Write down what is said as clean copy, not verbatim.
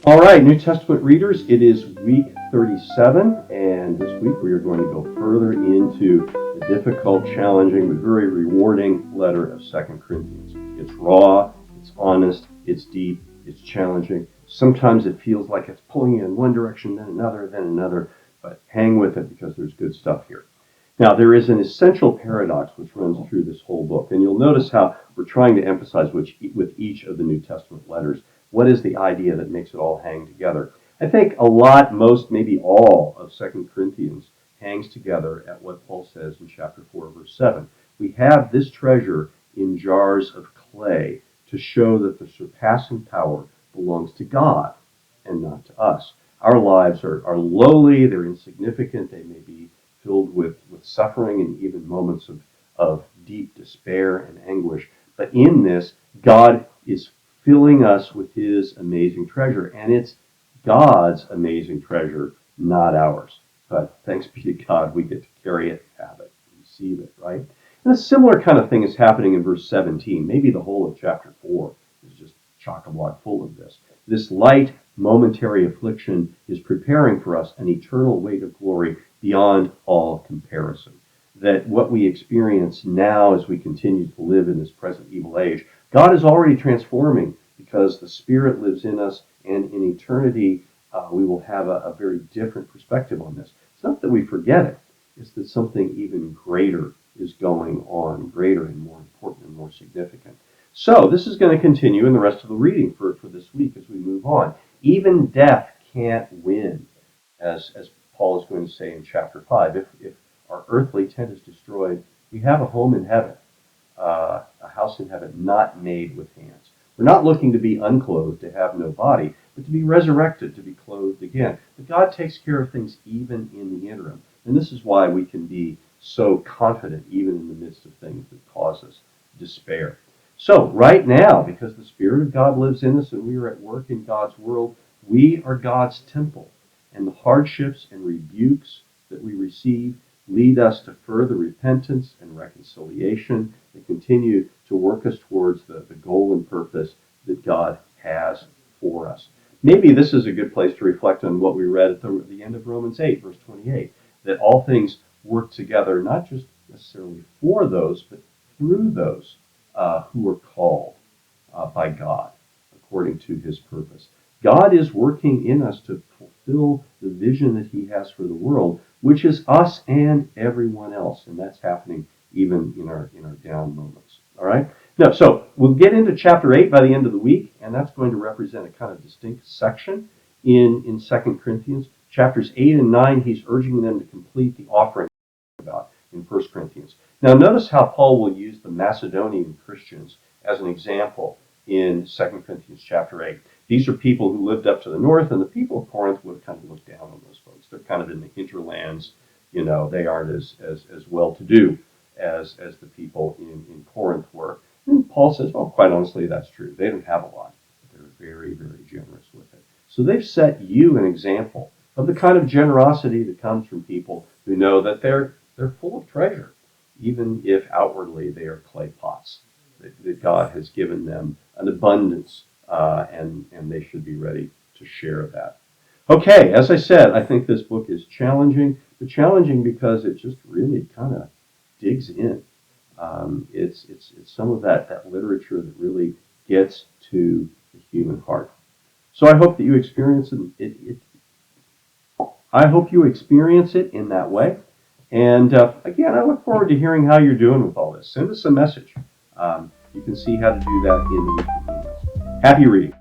All right, New Testament readers, it is week 37, and this week we are going to go further into the difficult, challenging, but very rewarding letter of 2 Corinthians. It's raw, it's honest, it's deep, it's challenging. Sometimes it feels like it's pulling you in one direction, then another, but hang with it because there's good stuff here. Now, there is an essential paradox which runs through this whole book, and you'll notice how we're trying to emphasize with each of the New Testament letters what is the idea that makes it all hang together. I think a lot, most, maybe all of 2 Corinthians hangs together at what Paul says in chapter 4, verse 7. We have this treasure in jars of clay to show that the surpassing power belongs to God and not to us. Our lives are lowly, they're insignificant, they may be filled with suffering and even moments of deep despair and anguish. But in this, God is filling us with his amazing treasure. And it's God's amazing treasure, not ours. But thanks be to God, we get to carry it, have it, receive it, right? And a similar kind of thing is happening in verse 17. Maybe the whole of chapter 4 is just chock-a-block full of this. This light, momentary affliction is preparing for us an eternal weight of glory beyond all comparison. That what we experience now as we continue to live in this present evil age, God is already transforming because the Spirit lives in us, and in eternity we will have a very different perspective on this. It's not that we forget it, it's that something even greater is going on, greater and more important and more significant. So this is going to continue in the rest of the reading for this week as we move on. Even death can't win, as Paul is going to say in chapter 5. If our earthly tent is destroyed, we have a home in heaven, a house in heaven not made with hands. We're not looking to be unclothed, to have no body, but to be resurrected, to be clothed again. But God takes care of things even in the interim. And this is why we can be so confident even in the midst of things that cause us despair. So right now, because the Spirit of God lives in us and we are at work in God's world, we are God's temple. And the hardships and rebukes that we receive lead us to further repentance and reconciliation that continue to work us towards the goal and purpose that God has for us. Maybe this is a good place to reflect on what we read at the end of Romans 8, verse 28, that all things work together, not just necessarily for those, but through those who are called by God according to his purpose. God is working in us to fulfill the vision that he has for the world, which is us and everyone else. And that's happening even in our down moments. All right? Now, so we'll get into chapter 8 by the end of the week, and that's going to represent a kind of distinct section in 2 Corinthians. Chapters 8 and 9, he's urging them to complete the offering about in 1 Corinthians. Now, notice how Paul will use the Macedonian Christians as an example in 2 Corinthians chapter 8. These are people who lived up to the north, and the people of Corinth would have kind of looked down on those folks. They're kind of in the hinterlands. You know, they aren't as well-to-do as the people in Corinth were. And Paul says, well, quite honestly, that's true. They don't have a lot, but they're very, very generous with it. So they've set you an example of the kind of generosity that comes from people who know that they're full of treasure, even if outwardly they are clay pots, that God has given them an abundance, and they should be ready to share that. Okay, as I said, I think this book is challenging, but challenging because it just really kind of digs in. It's some of that literature that really gets to the human heart. So I hope that you experience it. I hope you experience it in that way. And again, I look forward to hearing how you're doing with all this. Send us a message. You can see how to do that in the weekly emails. Happy reading.